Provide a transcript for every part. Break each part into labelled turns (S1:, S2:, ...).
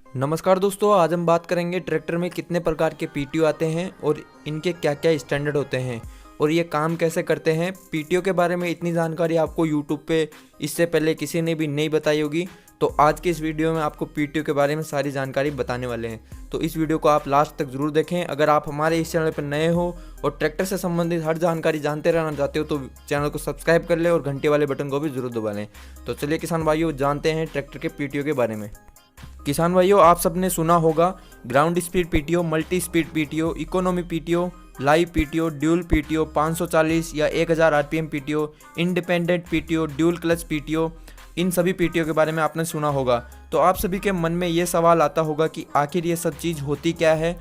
S1: नमस्कार दोस्तों, आज हम बात करेंगे ट्रैक्टर में कितने प्रकार के पीटीओ आते हैं और इनके क्या क्या स्टैंडर्ड होते हैं और ये काम कैसे करते हैं। पीटीओ के बारे में इतनी जानकारी आपको यूट्यूब पे इससे पहले किसी ने भी नहीं बताई होगी, तो आज के इस वीडियो में आपको पीटीओ के बारे में सारी जानकारी बताने वाले हैं। तो इस वीडियो को आप लास्ट तक ज़रूर देखें। अगर आप हमारे इस चैनल पर नए हो और ट्रैक्टर से संबंधित हर जानकारी जानते रहना चाहते हो तो चैनल को सब्सक्राइब कर लें और घंटे वाले बटन को भी ज़रूर दबा लें। तो चलिए किसान भाइयों, जानते हैं ट्रैक्टर के पीटीओ के बारे में। किसान भाइयों, आप सबने सुना होगा ground speed PTO, multi speed PTO, economy PTO, live PTO, dual PTO, 540 या 1000 RPM PTO, independent PTO, dual clutch PTO. इन सभी पीटीओ के बारे में आपने सुना होगा। तो आप सभी के मन में ये सवाल आता होगा कि आखिर ये सब चीज़ होती क्या है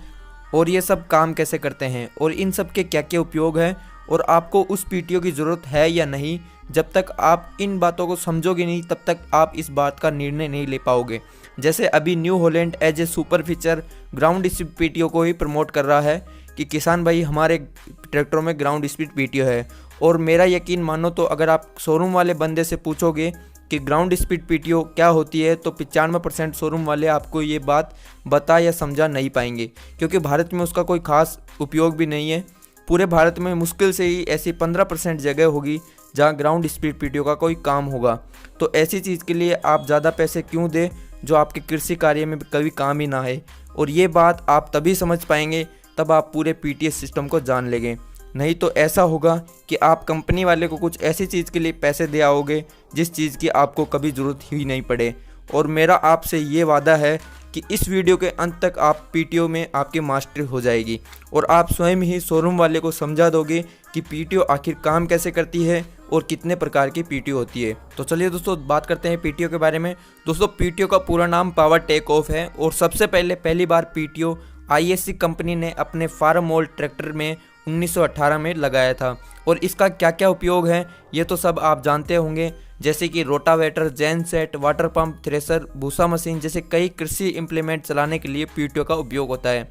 S1: और ये सब काम कैसे करते हैं और इन सब के क्या क्या उपयोग हैं और आपको उस पीटीओ की ज़रूरत है या नहीं। जब तक आप इन बातों को समझोगे नहीं तब तक आप इस बात का निर्णय नहीं ले पाओगे। जैसे अभी New Holland as a super feature ground speed PTO को ही प्रमोट कर रहा है कि किसान भाई हमारे ट्रैक्टरों में ग्राउंड स्पीड पीटीओ है। और मेरा यकीन मानो तो अगर आप शोरूम वाले बंदे से पूछोगे कि ग्राउंड स्पीड पीटीओ क्या होती है तो 95% शोरूम वाले आपको ये बात बता या समझा नहीं पाएंगे, क्योंकि भारत में उसका कोई खास उपयोग भी नहीं है। पूरे भारत में मुश्किल से ही ऐसी 15% जगह होगी जहाँ ग्राउंड स्पीड पीटीओ का कोई काम होगा। तो ऐसी चीज़ के लिए आप ज़्यादा पैसे क्यों दें जो आपके कृषि कार्य में कभी काम ही ना है। और ये बात आप तभी समझ पाएंगे तब आप पूरे पीटीएस सिस्टम को जान लेंगे। नहीं तो ऐसा होगा कि आप कंपनी वाले को कुछ ऐसी चीज़ के लिए पैसे दे आओगे जिस चीज़ की आपको कभी ज़रूरत ही नहीं पड़े। और मेरा आपसे ये वादा है कि इस वीडियो के अंत तक आप पीटीओ में आपकी मास्टरी हो जाएगी और आप स्वयं ही शोरूम वाले को समझा दोगे कि पीटीओ आखिर काम कैसे करती है और कितने प्रकार की पीटीओ होती है। तो चलिए दोस्तों, बात करते हैं पीटीओ के बारे में। दोस्तों, पीटीओ का पूरा नाम पावर टेक ऑफ है और सबसे पहली बार पीटीओ आईएससी कंपनी ने अपने फार्म मोल्ड ट्रैक्टर में 1918 में लगाया था। और इसका क्या क्या उपयोग है ये तो सब आप जानते होंगे, जैसे कि रोटावेटर, जेन सेट, वाटर पंप, थ्रेसर, भूसा मशीन जैसे कई कृषि इम्प्लीमेंट चलाने के लिए पीटीओ का उपयोग होता है।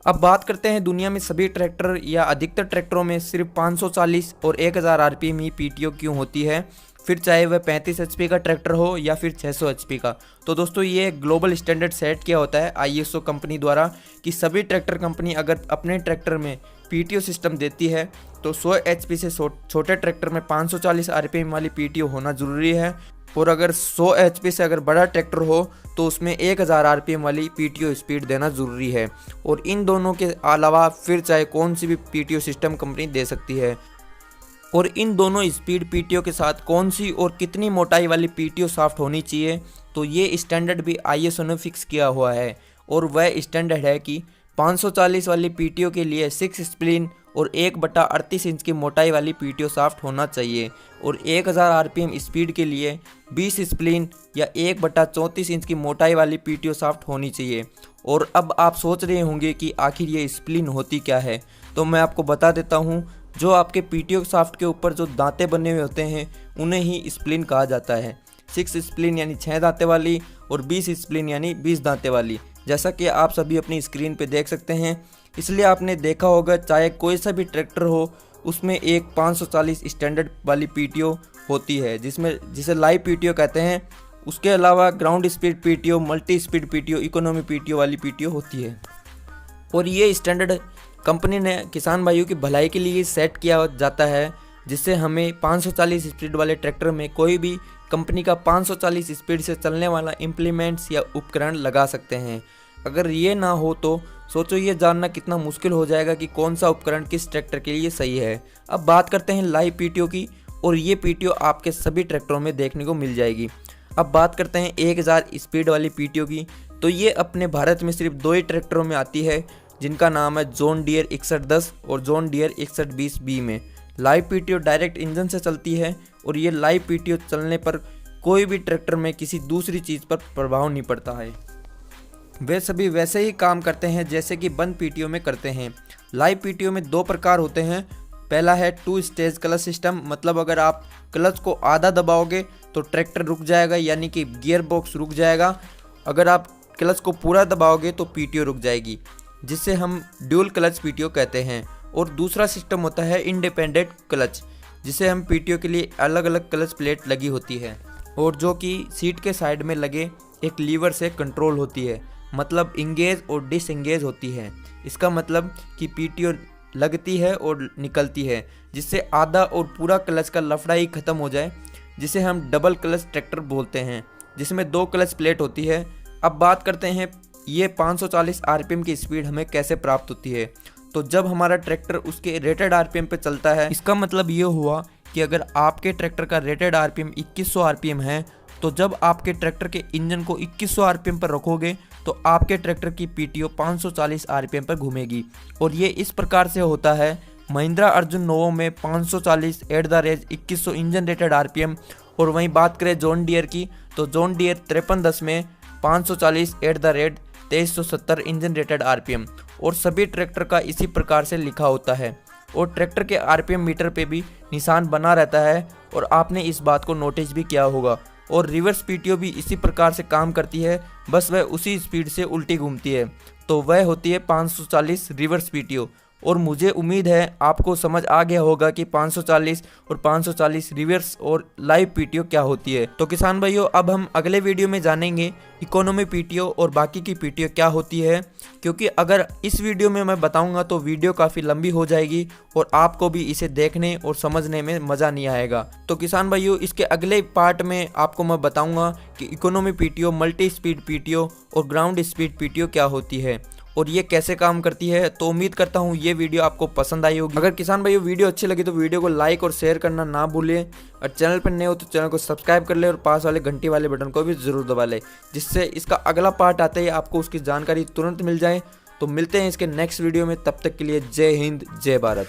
S1: अब बात करते हैं दुनिया में सभी ट्रैक्टर या अधिकतर ट्रैक्टरों में सिर्फ 540 और 1000 आरपीएम ही पीटीओ क्यों होती है, फिर चाहे वह 35 एचपी का ट्रैक्टर हो या फिर 600 एचपी का। तो दोस्तों, ये ग्लोबल स्टैंडर्ड सेट किया होता है आईएसओ कंपनी द्वारा कि सभी ट्रैक्टर कंपनी अगर अपने ट्रैक्टर में पीटीओ सिस्टम देती है तो 100 एचपी से छोटे ट्रैक्टर में 540 आरपीएम वाली पीटीओ होना ज़रूरी है। और अगर 100 एचपी से अगर बड़ा ट्रैक्टर हो तो उसमें 1000 आरपीएम वाली पीटीओ स्पीड देना ज़रूरी है। और इन दोनों के अलावा फिर चाहे कौन सी भी पीटीओ सिस्टम कंपनी दे सकती है। और इन दोनों स्पीड पीटीओ के साथ कौन सी और कितनी मोटाई वाली पीटीओ शाफ्ट होनी चाहिए, तो ये स्टैंडर्ड भी आईएसओ ने फिक्स किया हुआ है। और वह स्टैंडर्ड है कि 540 वाली पीटीओ के लिए 6 स्प्लिन और 1/38 इंच की मोटाई वाली पीटीओ शाफ्ट होना चाहिए। और 1000 आरपीएम स्पीड के लिए 20 स्प्लिन या 1/34 इंच की मोटाई वाली पीटीओ शाफ्ट होनी चाहिए। और अब आप सोच रहे होंगे कि आखिर ये स्प्लिन होती क्या है, तो मैं आपको बता देता हूँ। जो आपके पीटीओ शाफ्ट के ऊपर जो दांते बने हुए होते हैं उन्हें ही स्प्लिन कहा जाता है। 6 स्प्लिन यानी 6 दांते वाली और 20 स्प्लिन यानी 20 दांते वाली, जैसा कि आप सभी अपनी स्क्रीन पे देख सकते हैं। इसलिए आपने देखा होगा चाहे कोई सा भी ट्रैक्टर हो उसमें एक 540 स्टैंडर्ड वाली पीटीओ होती है जिसे लाइव पीटीओ कहते हैं। उसके अलावा ground speed PTO, multi speed PTO, economy PTO वाली पीटीओ होती है। और ये स्टैंडर्ड कंपनी ने किसान भाइयों की भलाई के लिए सेट किया जाता है, जिससे हमें 540 स्पीड वाले ट्रैक्टर में कोई भी कंपनी का 540 स्पीड से चलने वाला इम्प्लीमेंट्स या उपकरण लगा सकते हैं। अगर ये ना हो तो सोचो ये जानना कितना मुश्किल हो जाएगा कि कौन सा उपकरण किस ट्रैक्टर के लिए सही है। अब बात करते हैं लाइव पीटीओ की, और ये पीटीओ आपके सभी ट्रैक्टरों में देखने को मिल जाएगी। अब बात करते हैं 1000 स्पीड वाली पीटीओ की, तो ये अपने भारत में सिर्फ 2 ही ट्रैक्टरों में आती है, जिनका नाम है जॉन डियर 6110 और जॉन डियर 6120B में। लाइव पीटीओ डायरेक्ट इंजन से चलती है और ये लाइव पीटीओ चलने पर कोई भी ट्रैक्टर में किसी दूसरी चीज़ पर प्रभाव नहीं पड़ता है। वे सभी वैसे ही काम करते हैं जैसे कि बंद पीटीओ में करते हैं। लाइव पीटीओ में 2 प्रकार होते हैं। पहला है 2 स्टेज क्लच सिस्टम, मतलब अगर आप क्लच को आधा दबाओगे तो ट्रैक्टर रुक जाएगा, यानी कि गियर बॉक्स रुक जाएगा। अगर आप क्लच को पूरा दबाओगे तो पीटीओ रुक जाएगी, जिसे हम ड्यूल क्लच पीटीओ कहते हैं। और दूसरा सिस्टम होता है इंडिपेंडेंट क्लच, जिसे हम पीटीओ के लिए अलग अलग क्लच प्लेट लगी होती है और जो कि सीट के साइड में लगे एक लीवर से कंट्रोल होती है, मतलब इंगेज और डिसएंगेज होती है। इसका मतलब कि पीटीओ लगती है और निकलती है, जिससे आधा और पूरा क्लच का लफड़ा ही खत्म हो जाए, जिसे हम डबल क्लच ट्रैक्टर बोलते हैं, जिसमें 2 क्लच प्लेट होती है। अब बात करते हैं ये 540 आरपीएम की स्पीड हमें कैसे प्राप्त होती है। तो जब हमारा ट्रैक्टर उसके रेटेड आरपीएम पे चलता है, इसका मतलब ये हुआ कि अगर आपके ट्रैक्टर का रेटेड आरपीएम 2100 आरपीएम है, तो जब आपके ट्रैक्टर के इंजन को 2100 आरपीएम पर रखोगे तो आपके ट्रैक्टर की पीटीओ 540 आरपीएम पर घूमेगी। और ये इस प्रकार से होता है। महिंद्रा अर्जुन नोवो में 540 at the rate 2100 engine rated RPM. और वहीं बात करें जॉन डियर की, तो जॉन डियर 5310 में 540 at the rate 2370 engine rated RPM. और सभी ट्रैक्टर का इसी प्रकार से लिखा होता है और ट्रैक्टर के आरपीएम मीटर पे भी निशान बना रहता है और आपने इस बात को नोटिस भी किया होगा। और रिवर्स पीटीओ भी इसी प्रकार से काम करती है, बस वह उसी स्पीड से उल्टी घूमती है, तो वह होती है 540 रिवर्स पीटीओ। और मुझे उम्मीद है आपको समझ आ गया होगा कि 540 और 540 रिवर्स और लाइव पीटीओ क्या होती है। तो किसान भाइयों, अब हम अगले वीडियो में जानेंगे इकोनॉमी पीटीओ और बाकी की पीटीओ क्या होती है, क्योंकि अगर इस वीडियो में मैं बताऊंगा तो वीडियो काफ़ी लंबी हो जाएगी और आपको भी इसे देखने और समझने में मज़ा नहीं आएगा। तो किसान भाइयों, इसके अगले पार्ट में आपको मैं बताऊंगा कि economy PTO, multi speed PTO और ग्राउंड स्पीड पीटीओ क्या होती है और ये कैसे काम करती है। तो उम्मीद करता हूँ ये वीडियो आपको पसंद आई होगी। अगर किसान भाइयों वीडियो अच्छी लगी तो वीडियो को लाइक और शेयर करना ना भूलिए, और चैनल पर नए हो तो चैनल को सब्सक्राइब कर ले और पास वाले घंटी वाले बटन को भी जरूर दबा ले, जिससे इसका अगला पार्ट आते ही आपको उसकी जानकारी तुरंत मिल जाए। तो मिलते हैं इसके नेक्स्ट वीडियो में, तब तक के लिए जय हिंद, जय भारत।